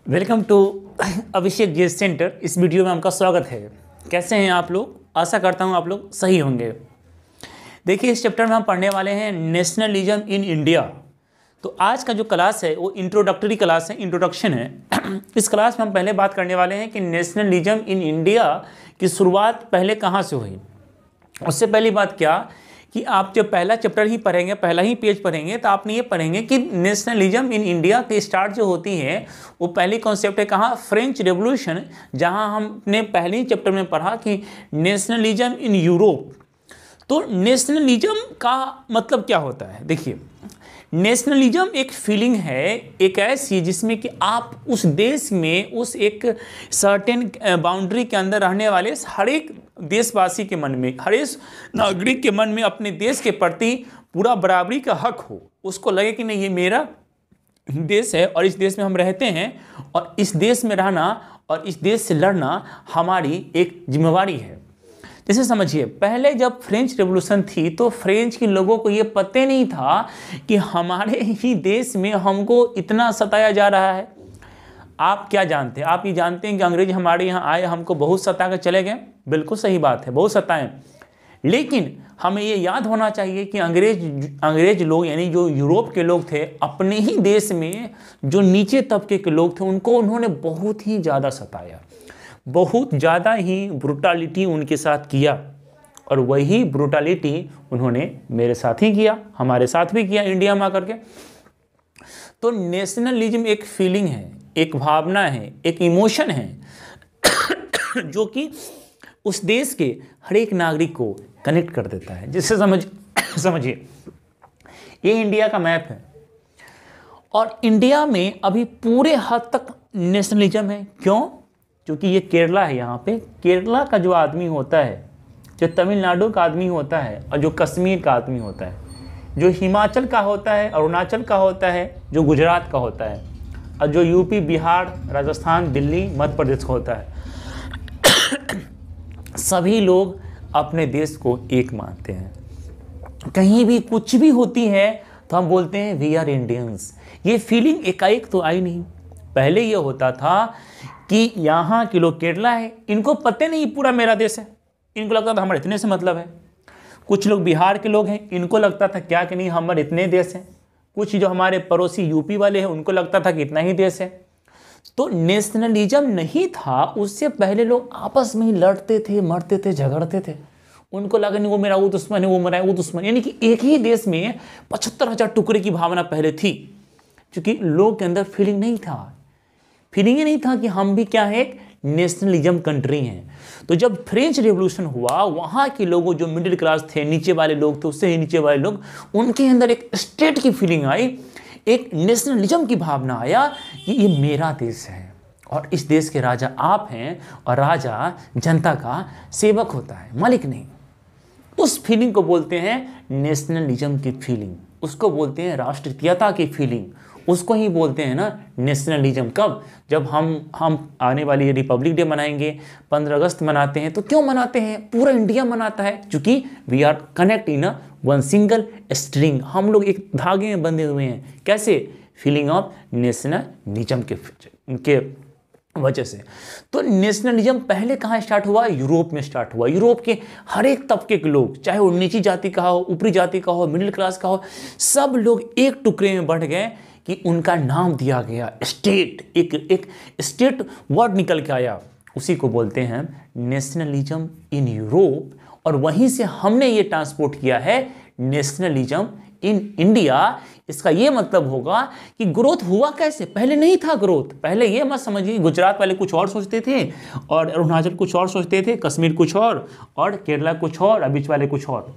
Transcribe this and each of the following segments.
Welcome to Abhishek ji centre. इस वीडियो में आपका स्वागत है। कैसे हैं आप लोग? आशा करता हूं आप लोग सही होंगे। देखिए, इस चैप्टर में हम पढ़ने वाले हैं नेशनलिज्म इन इंडिया। तो आज का जो क्लास है वो इंट्रोडक्टरी क्लास है, इंट्रोडक्शन है। इस क्लास में हम पहले बात करने वाले हैं कि नेशनलिज्म इन इंडिया की शुरुआत पहले कहाँ से हुई। उससे पहली बात क्या कि आप जब पहला चैप्टर ही पढ़ेंगे, पहला ही पेज पढ़ेंगे, तो आपने ये पढ़ेंगे कि नेशनलिज्म इन इंडिया की स्टार्ट जो होती है वो पहली कॉन्सेप्ट है कहाँ? French revolution. जहाँ हमने पहले ही चैप्टर में पढ़ा कि नेशनलिज्म इन यूरोप। तो नेशनलिज्म का मतलब क्या होता है? देखिए, नेशनलिज्म एक फीलिंग है, एक ऐसी जिसमें कि आप उस देश में उस एक सर्टेन बाउंड्री के अंदर रहने वाले हर एक देशवासी के मन में, हर एक नागरिक के मन में अपने देश के प्रति पूरा बराबरी का हक हो। उसको लगे कि नहीं, ये मेरा देश है और इस देश में हम रहते हैं और इस देश में रहना और इस देश से लड़ना हमारी एक जिम्मेवारी है। जैसे समझिए, पहले जब फ्रेंच रेवोल्यूशन थी तो फ्रेंच के लोगों को ये पता नहीं था कि हमारे ही देश में हमको इतना सताया जा रहा है। आप क्या जानते हैं? आप ये जानते हैं कि अंग्रेज हमारे यहाँ आए, हमको बहुत सता कर चले गए। बिल्कुल सही बात है, बहुत सताएं। लेकिन हमें ये याद होना चाहिए कि अंग्रेज लोग यानी जो यूरोप के लोग थे, अपने ही देश में जो नीचे तबके के लोग थे उनको उन्होंने बहुत ही ज़्यादा सताया, बहुत ज़्यादा ही ब्रूटलिटी उनके साथ किया। और वही ब्रूटलिटी उन्होंने मेरे साथ ही किया, हमारे साथ भी किया इंडिया में आकर के। तो नेशनलिज्म एक फीलिंग है, एक भावना है, एक इमोशन है जो कि उस देश के हर एक नागरिक को कनेक्ट कर देता है। जिससे समझिए, ये इंडिया का मैप है और इंडिया में अभी पूरे हद तक नेशनलिज्म है। क्यों? क्योंकि ये केरला है। यहाँ पे केरला का जो आदमी होता है, जो तमिलनाडु का आदमी होता है और जो कश्मीर का आदमी होता है, जो हिमाचल का होता है, अरुणाचल का होता है, जो गुजरात का होता है और जो यूपी, बिहार, राजस्थान, दिल्ली, मध्य प्रदेश का होता है, सभी लोग अपने देश को एक मानते हैं। कहीं भी कुछ भी होती है तो हम बोलते हैं वी आर इंडियंस। ये फीलिंग एकाएक तो आई नहीं। पहले ये होता था कि यहाँ के लोग केरला है, इनको पता नहीं पूरा मेरा देश है, इनको लगता था हमारे इतने से मतलब है। कुछ लोग बिहार के लोग हैं, इनको लगता था क्या कि नहीं हमारे इतने देश हैं। कुछ जो हमारे पड़ोसी यूपी वाले हैं उनको लगता था कि इतना ही देश है। तो नेशनलिज्म नहीं था। उससे पहले लोग आपस में ही लड़ते थे, मरते थे, झगड़ते थे। उनको लगा नहीं वो मेरा वो दुश्मन है, वो मेरा वो दुश्मन। यानी कि एक ही देश में 75,000 टुकड़े की भावना पहले थी, क्योंकि लोग के अंदर फीलिंग नहीं था। फीलिंग ही नहीं था कि हम भी क्या है, एक नेशनलिज्म कंट्री हैं। तो जब फ्रेंच रेवोल्यूशन हुआ, वहाँ के लोगों जो मिडिल क्लास थे, नीचे वाले लोग थे, उससे ही नीचे वाले लोग, उनके अंदर एक स्टेट की फीलिंग आई, एक नेशनलिज्म की भावना आया कि ये मेरा देश है और इस देश के राजा आप हैं और राजा जनता का सेवक होता है, मालिक नहीं। उस फीलिंग को बोलते हैं नेशनलिज्म की फीलिंग, उसको बोलते हैं राष्ट्रीयता की फीलिंग, उसको ही बोलते हैं ना नेशनलिज्म। कब? जब हम आने वाली रिपब्लिक डे मनाएंगे, 15 अगस्त मनाते हैं। तो क्यों मनाते हैं? पूरा इंडिया मनाता है क्योंकि we are connect in one single string. हम लोग एक धागे में बंधे हुए हैं। कैसे? फीलिंग ऑफ नेशनलिज्म के वजह से। तो नेशनलिज्म पहले कहाँ स्टार्ट हुआ? यूरोप में स्टार्ट हुआ। यूरोप के हर एक तबके के लोग, चाहे वो नीची जाति का हो, ऊपरी जाति का हो, मिडिल क्लास का हो, सब लोग एक टुकड़े में बढ़ गए कि उनका नाम दिया गया स्टेट। एक स्टेट वर्ड निकल के आया, उसी को बोलते हैं नेशनलिज्म इन यूरोप। और वहीं से हमने ये ट्रांसपोर्ट किया है नेशनलिज्म इन इंडिया। इसका ये मतलब होगा कि ग्रोथ हुआ कैसे? पहले नहीं था ग्रोथ। पहले ये मत समझिए गुजरात वाले कुछ और सोचते थे और अरुणाचल कुछ और सोचते थे, कश्मीर कुछ और केरला कुछ और बीच वाले कुछ और।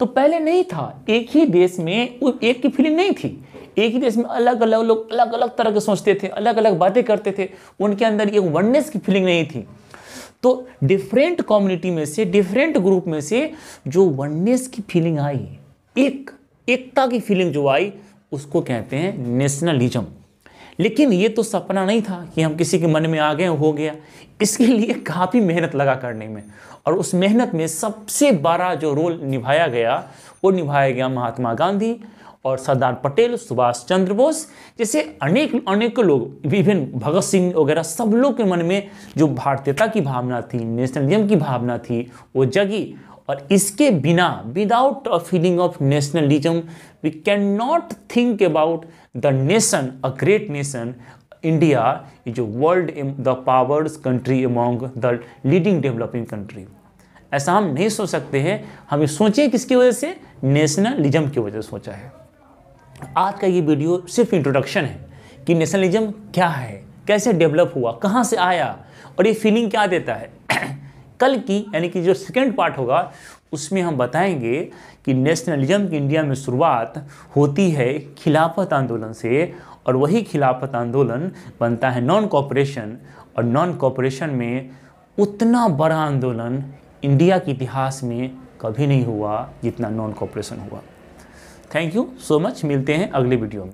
तो पहले नहीं था। एक ही देश में एक की फीलिंग नहीं थी। एक ही देश में अलग अलग लोग अलग अलग तरह के सोचते थे, अलग अलग बातें करते थे। उनके अंदर एक वननेस की फीलिंग नहीं थी। तो डिफरेंट कम्युनिटी में से, डिफरेंट ग्रुप में से जो वननेस की फीलिंग आई, एकता की फीलिंग जो आई, उसको कहते हैं नेशनलिज्म। लेकिन ये तो सपना नहीं था कि हम किसी के मन में आ गए, हो गया। इसके लिए काफ़ी मेहनत लगा करने में, और उस मेहनत में सबसे बड़ा जो रोल निभाया गया वो निभाया गया महात्मा गांधी और सरदार पटेल, सुभाष चंद्र बोस जैसे अनेक लोग, विभिन्न भगत सिंह वगैरह, सब लोग के मन में जो भारतीयता की भावना थी, नेशनलिज्म की भावना थी, वो जगी। और इसके बिना, without a feeling of nationalism, we can not think about the nation, a great nation. India is a world the powers country among the leading developing country. ऐसा हम नहीं सोच सकते हैं। हम सोचें किसकी वजह से? नेशनलिज्म की वजह से सोचा है। आज का ये वीडियो सिर्फ इंट्रोडक्शन है कि नेशनलिज्म क्या है, कैसे डेवलप हुआ, कहाँ से आया और ये फीलिंग क्या देता है। कल की यानी कि जो सेकेंड पार्ट होगा उसमें हम बताएंगे कि नेशनलिज्म की इंडिया में शुरुआत होती है खिलाफत आंदोलन से, और वही खिलाफत आंदोलन बनता है नॉन कॉपरेशन, और नॉन कॉपरेशन में उतना बड़ा आंदोलन इंडिया के इतिहास में कभी नहीं हुआ जितना नॉन कॉपरेशन हुआ। थैंक यू सो मच, मिलते हैं अगले वीडियो में।